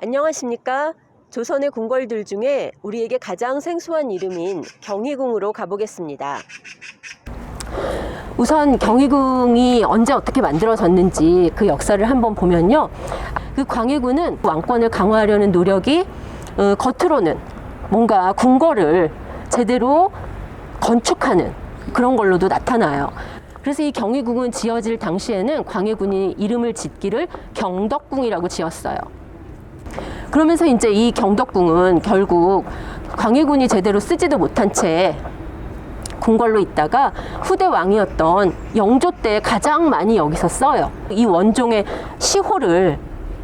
안녕하십니까? 조선의 궁궐들 중에 우리에게 가장 생소한 이름인 경희궁으로 가보겠습니다. 우선 경희궁이 언제 어떻게 만들어졌는지 그 역사를 한번 보면요. 그 광해군은 왕권을 강화하려는 노력이 겉으로는 뭔가 궁궐을 제대로 건축하는 그런 걸로도 나타나요. 그래서 이 경희궁은 지어질 당시에는 광해군이 이름을 짓기를 경덕궁이라고 지었어요. 그러면서 이제 이 경덕궁은 결국 광해군이 제대로 쓰지도 못한 채 궁궐로 있다가 후대 왕이었던 영조 때 가장 많이 여기서 써요. 이 원종의 시호를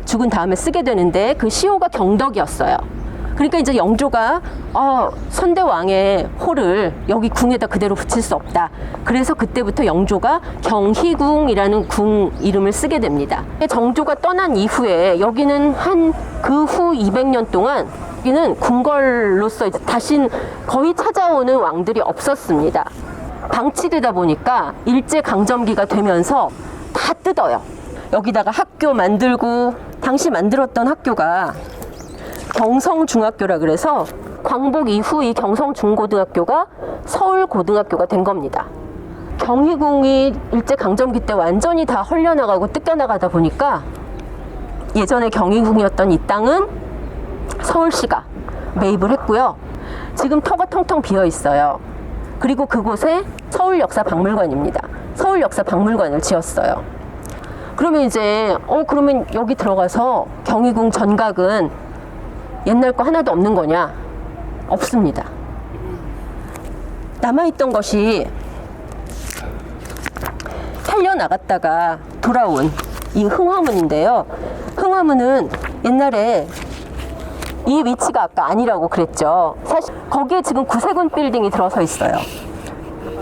죽은 다음에 쓰게 되는데 그 시호가 경덕이었어요. 그러니까 이제 영조가 선대왕의 호를 여기 궁에다 그대로 붙일 수 없다. 그래서 그때부터 영조가 경희궁이라는 궁 이름을 쓰게 됩니다. 정조가 떠난 이후에 여기는 한 그 후 200년 동안 여기는 궁궐로서 이제 다신 거의 찾아오는 왕들이 없었습니다. 방치되다 보니까 일제강점기가 되면서 다 뜯어요. 여기다가 학교 만들고 당시 만들었던 학교가 경성중학교라 그래서 광복 이후 이 경성중고등학교가 서울고등학교가 된 겁니다. 경희궁이 일제강점기 때 완전히 다 헐려나가고 뜯겨나가다 보니까 예전에 경희궁이었던 이 땅은 서울시가 매입을 했고요. 지금 터가 텅텅 비어 있어요. 그리고 그곳에 서울역사박물관입니다. 서울역사박물관을 지었어요. 그러면 이제 그러면 여기 들어가서 경희궁 전각은 옛날 거 하나도 없는 거냐? 없습니다. 남아있던 것이 살려나갔다가 돌아온 이 흥화문인데요. 흥화문은 옛날에 이 위치가 아까 아니라고 그랬죠. 사실 거기에 지금 구세군 빌딩이 들어서 있어요.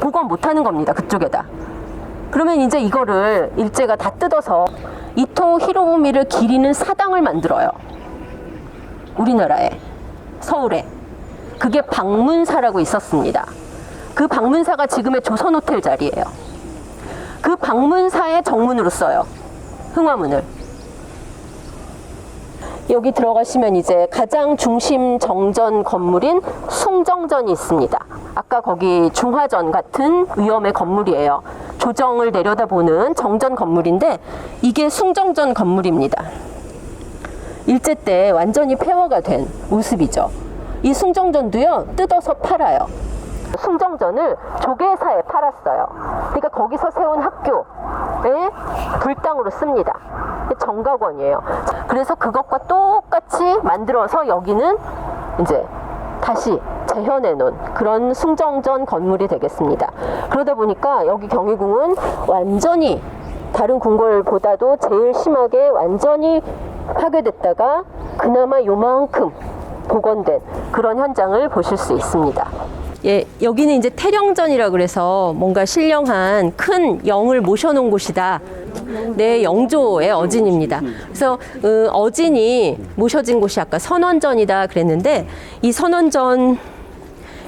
복원 못하는 겁니다. 그쪽에다. 그러면 이제 이거를 일제가 다 뜯어서 이토 히로부미를 기리는 사당을 만들어요. 우리나라에, 서울에. 그게 방문사라고 있었습니다. 그 방문사가 지금의 조선호텔 자리예요. 그 방문사의 정문으로 써요. 흥화문을. 여기 들어가시면 이제 가장 중심 정전 건물인 숭정전이 있습니다. 아까 거기 중화전 같은 위험의 건물이에요. 조정을 내려다보는 정전 건물인데 이게 숭정전 건물입니다. 일제 때 완전히 폐허가 된 모습이죠. 이 숭정전도요, 뜯어서 팔아요. 숭정전을 조계사에 팔았어요. 그러니까 거기서 세운 학교에 불당으로 씁니다. 정각원이에요. 그래서 그것과 똑같이 만들어서 여기는 이제 다시 재현해 놓은 그런 숭정전 건물이 되겠습니다. 그러다 보니까 여기 경희궁은 완전히 다른 궁궐보다도 제일 심하게 완전히 파괴됐다가 그나마 요만큼 복원된 그런 현장을 보실 수 있습니다. 예, 여기는 이제 태령전이라 그래서 뭔가 신령한 큰 영을 모셔놓은 곳이다. 네, 영조의 어진입니다. 그래서 어진이 모셔진 곳이 아까 선원전이다 그랬는데 이 선원전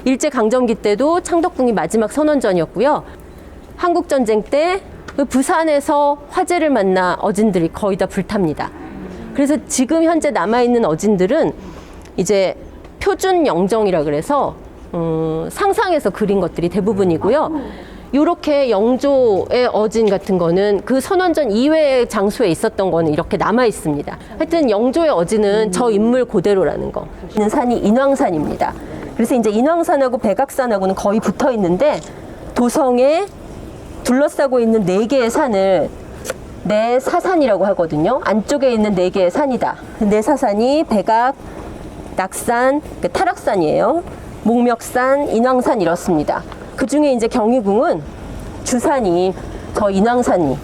일제강점기 때도 창덕궁이 마지막 선원전이었고요. 한국전쟁 때 부산에서 화재를 만나 어진들이 거의 다 불탑니다. 그래서 지금 현재 남아있는 어진들은 이제 표준 영정이라 그래서 상상해서 그린 것들이 대부분이고요. 이렇게 영조의 어진 같은 거는 그 선원전 이외의 장소에 있었던 거는 이렇게 남아 있습니다. 하여튼 영조의 어진은 저 인물 그대로라는 거. 있는 산이 인왕산입니다. 그래서 이제 인왕산하고 백악산하고는 거의 붙어 있는데 도성에 둘러싸고 있는 4개의 산을 내사산이라고 하거든요. 안쪽에 있는 4개의 산이다. 내사산이 백악, 낙산, 타락산이에요. 목멱산, 인왕산 이렇습니다. 그 중에 이제 경희궁은 주산이 저 인왕산이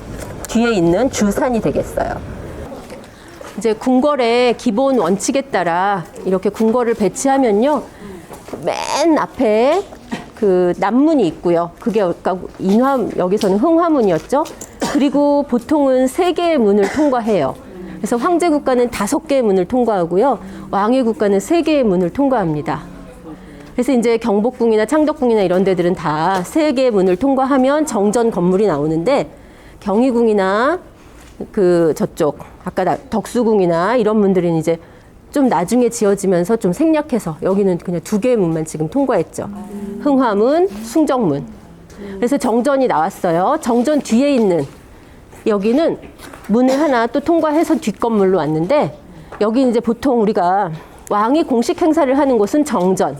뒤에 있는 주산이 되겠어요. 이제 궁궐의 기본 원칙에 따라 이렇게 궁궐을 배치하면요, 맨 앞에 그 남문이 있고요. 그게 여기서는 흥화문이었죠. 그리고 보통은 3개의 문을 통과해요. 그래서 황제 국가는 5개의 문을 통과하고요. 왕의 국가는 3개의 문을 통과합니다. 그래서 이제 경복궁이나 창덕궁이나 이런 데들은 다 3개의 문을 통과하면 정전 건물이 나오는데 경희궁이나 그 저쪽 아까 덕수궁이나 이런 문들은 이제 좀 나중에 지어지면서 좀 생략해서 여기는 그냥 두 개의 문만 지금 통과했죠. 흥화문, 숭정문. 그래서 정전이 나왔어요. 정전 뒤에 있는 여기는 문을 하나 또 통과해서 뒷건물로 왔는데 여기 이제 보통 우리가 왕이 공식 행사를 하는 곳은 정전.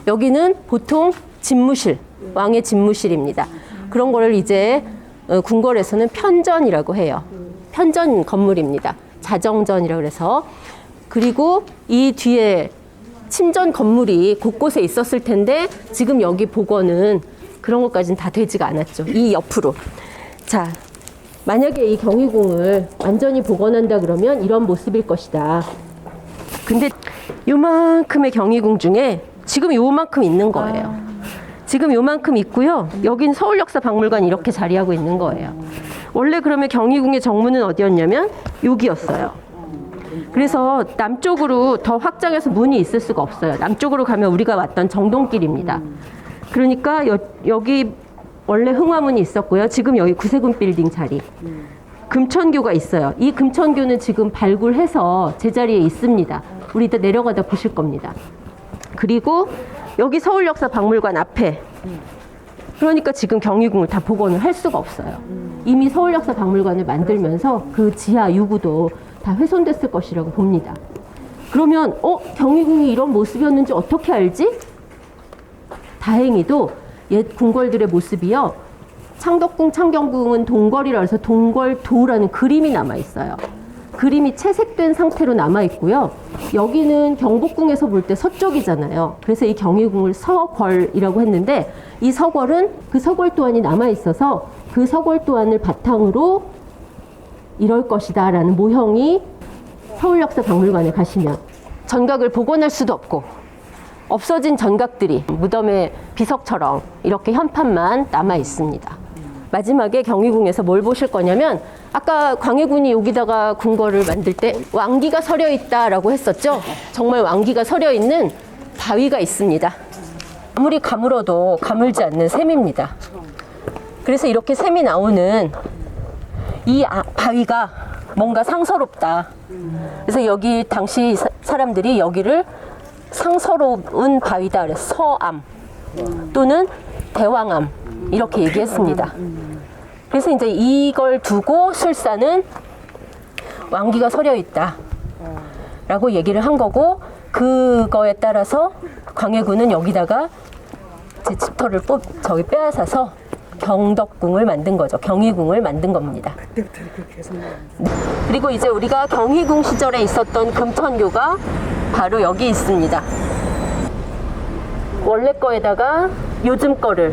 여기는 보통 집무실, 왕의 집무실입니다. 그런 거를 이제 궁궐에서는 편전이라고 해요. 편전 건물입니다. 자정전이라고 해서. 그리고 이 뒤에 침전 건물이 곳곳에 있었을 텐데 지금 여기 복원은 그런 것까지는 다 되지가 않았죠. 이 옆으로. 자, 만약에 이 경희궁을 완전히 복원한다 그러면 이런 모습일 것이다. 근데 요만큼의 경희궁 중에 지금 요만큼 있는 거예요. 지금 요만큼 있고요. 여긴 서울역사박물관 이렇게 자리하고 있는 거예요. 원래 그러면 경희궁의 정문은 어디였냐면 여기였어요. 그래서 남쪽으로 더 확장해서 문이 있을 수가 없어요. 남쪽으로 가면 우리가 왔던 정동길입니다. 그러니까 여기 원래 흥화문이 있었고요. 지금 여기 구세군 빌딩 자리. 금천교가 있어요. 이 금천교는 지금 발굴해서 제자리에 있습니다. 우리 이따 내려가다 보실 겁니다. 그리고 여기 서울역사박물관 앞에 그러니까 지금 경희궁을 다 복원을 할 수가 없어요. 이미 서울역사박물관을 만들면서 그 지하 유구도 다 훼손됐을 것이라고 봅니다. 그러면 경희궁이 이런 모습이었는지 어떻게 알지? 다행히도 옛 궁궐들의 모습이요. 창덕궁, 창경궁은 동궐이라 해서 동궐도라는 그림이 남아있어요. 그림이 채색된 상태로 남아있고요. 여기는 경복궁에서 볼 때 서쪽이잖아요. 그래서 이 경희궁을 서궐이라고 했는데 이 서궐은 그 서궐도안이 남아있어서 그 서궐도안을 바탕으로 이럴 것이다 라는 모형이 서울역사박물관에 가시면 전각을 복원할 수도 없고 없어진 전각들이 무덤의 비석처럼 이렇게 현판만 남아 있습니다. 마지막에 경희궁에서 뭘 보실 거냐면 아까 광해군이 여기다가 궁궐을 만들 때 왕기가 서려 있다라고 했었죠. 정말 왕기가 서려 있는 바위가 있습니다. 아무리 가물어도 가물지 않는 샘입니다. 그래서 이렇게 샘이 나오는 이 바위가 뭔가 상서롭다. 그래서 여기 당시 사람들이 여기를 상서로운 바위다 그래서 서암 또는 대왕암 이렇게 얘기했습니다. 그래서 이제 이걸 두고 술사는 왕기가 서려 있다 라고 얘기를 한 거고 그거에 따라서 광해군은 여기다가 제 집터를 빼앗아서 경덕궁을 만든 거죠. 경희궁을 만든 겁니다. 그리고 이제 우리가 경희궁 시절에 있었던 금천교가 바로 여기 있습니다. 원래 거에다가 요즘 거를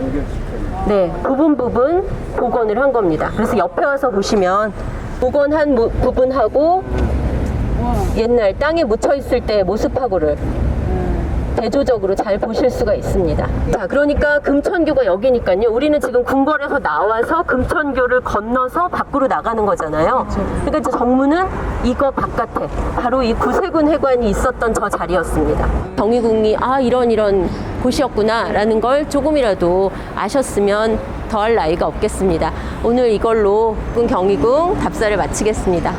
부분 복원을 한 겁니다. 그래서 옆에 와서 보시면 복원한 부분하고 옛날 땅에 묻혀 있을 때 모습하고를 대조적으로 잘 보실 수가 있습니다. 자, 그러니까 금천교가 여기니까요. 우리는 지금 궁궐에서 나와서 금천교를 건너서 밖으로 나가는 거잖아요. 그러니까 이제 정문은 이거 바깥에 바로 이 구세군 회관이 있었던 저 자리였습니다. 경희궁이 이런 곳이었구나 라는 걸 조금이라도 아셨으면 더할 나위가 없겠습니다. 오늘 이걸로 경희궁 답사를 마치겠습니다.